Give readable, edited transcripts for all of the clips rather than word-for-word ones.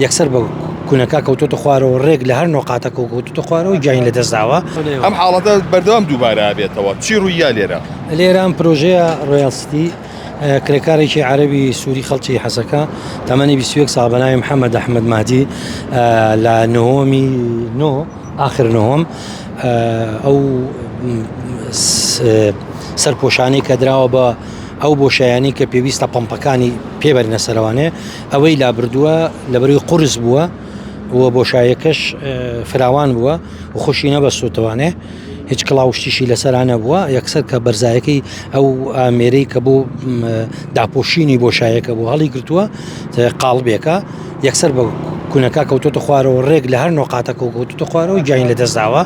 یەکسەر بە کوونەکە کەوتۆتە خوارەوە ڕێک لە هەر نۆقاتەکە کەوتۆتە خوارەوە گیانی لە دەستداوە. ئەم حاڵەتە بەردەوام دووبارە بێتەوە چی ڕوویە لێرە ئەم پرۆژەیە ڕۆیال سیتی کرێکارێکی عەرەبی سووری خەڵکی حەسەکە تەمەنی 21 ساڵ بە ناوی محەممەد ئەحمەد مادی لە نۆهۆمی ئاخر نۆهۆم ئەو سەرپۆشانەی کە دراوە بە ئەو بۆشایانی کە پێویستە پەمپەکانی پێبەرنە سەروانێ ئەوەی لا بردووە لەبەروی قورس بووە و بۆشایەکەش فراوان بووە و خۆشی نەبەستوتەوانێ هیچ کڵاوشتیشی لەسەرانە بووە یەکسەر کە بەرزایەکەی ئەو ئامێرەی کە بۆ داپۆشینی بۆشایەکە بۆ هەڵی گرتووە قاڵبێکە یەکسەر بە کوونەکە کەوتۆتە خوارەوە ڕێک لە هەر نۆقاتەکە و کەوتۆتە خوارەوە گیانی لە دەستداوە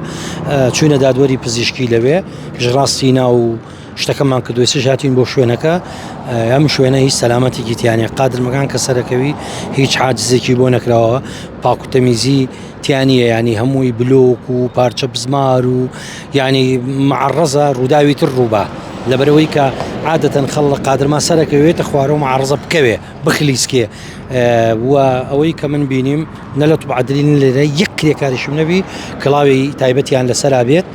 چوونە دادوەری پزیشکی لەوێ ژڕاستی ناو شتەکەمان کە دوێسش هاتین بۆ شوێنەکە ئەم شوێنە هیچ سەلامەتێکی تیانێ قادرمەکان کە سەرەکەوی هیچ حاجزێکی بۆ نەکراوە پاکوتەمیزی تیانیە ینی هەمووی بلۆک و پارچە بزمار و ینی معڕەزە ڕووداوی تر ڕووبە لەبەرەوەی کە عادەتەن خەڵ قادرما سەرەکەوێتە خوارەوە معڕەزە بکەوێ بخلیسکێ و ئەوەی کە من بینیم نە لە توبعدلین لێرە یەک کرێکاریشم نەبی کڵاوی تایبەتیان لەسەرا بێت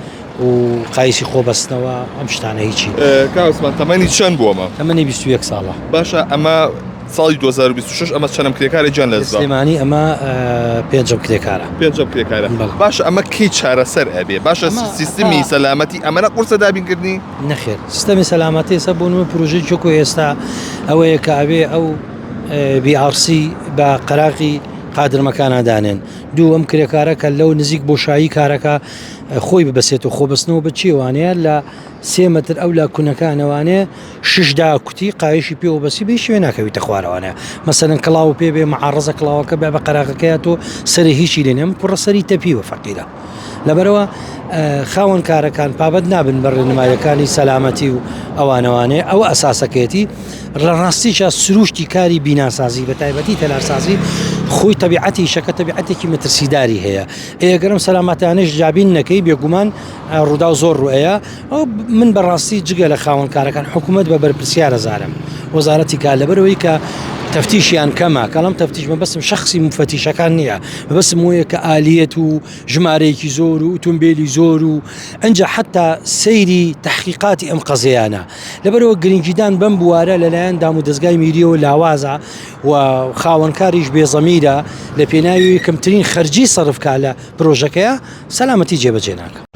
و قایسی خۆبەستنەوە ئەم شتانە هیچی کاوسمان تەمەنی چەند بووەمە تەمەنی 21 ساڵە باشە ئەمە ساڵی 2026 ئەمە چەندم کرێکارە گیان لە سلێمانی ئەمە پێنجەم کرێکارە باشە ئەمە کەی چارەسەر ئەبێ باشە سیستمی سەلامەتی ئەمەە قورسە دابینکردنی نەخێر سیستەمی سەلامەتی ئێستا بۆ نوێ پرۆژەی چۆکۆ ئێستا ئەوەیە کە ئەبێ ئەو BRC بە قەراقی قادرمەکانە دانێن دوو ئەم کرێکارە کە لەو نزیک بۆشایی کارەکە خۆی ببەسێت و خۆبەستنەوە بە چیوانەیە لە 3 متر ئەو لا کوونەکانەوانێ 6دا کوتی قایشی پێوە بەسی بێ شوێ ناکەویتە خوارەوانە مەسەرەن کڵاو پێ بێ معڕەزە کڵاوەکە بێ بە قەراقەکەیە تۆ سەری هیچی لێنێم کوڕەسەری تەپیوە فەقیرە لەبەرەوە خاوەن کارەکان پابەت نابن بە ڕێنمایەکانی سەلامەتی و ئەوانەوانێ ئەوە ئەساسەکەیەتی لە ڕاستیشە سروشتی کاری بیناسازی بە تایبەتی تەلارسازی خۆی تەبیعەتی شەکە تەبیعەتێکی مەترسیداری هەیە ئەگەرم سەلامەتیانش جابین نەکەی بێگومان ڕوودا و زۆر ڕوئەیە ئەو من بەڕاستی جگە لە خاوەن کارەکان حکوومەت بە بەرپرسیارە زارم وەزارەتی کار لەبەرەوەی کە تەفتیشیان کەمە کەڵام تەفتیش مەبەستم شخصی مفتیشەکان نییە مەبەستم وەیە کە ئالیەت و ژمارەیەکی زۆر و ئۆتۆمبیلی زۆر و ئەنجا حتا سەیری تحقیقاتی ئەم قەزەیانە لەبەرەوە گرنگیدان بەم بوارە لەلایەن دام و دەستگای میریەوە لاوازە و خاوەنکاریش بێزەمیرە لە پێناوی کەمترین خەرجی سەرفکا لە پرۆژەکەیە سەلامەتی جێبەجێ ناکە.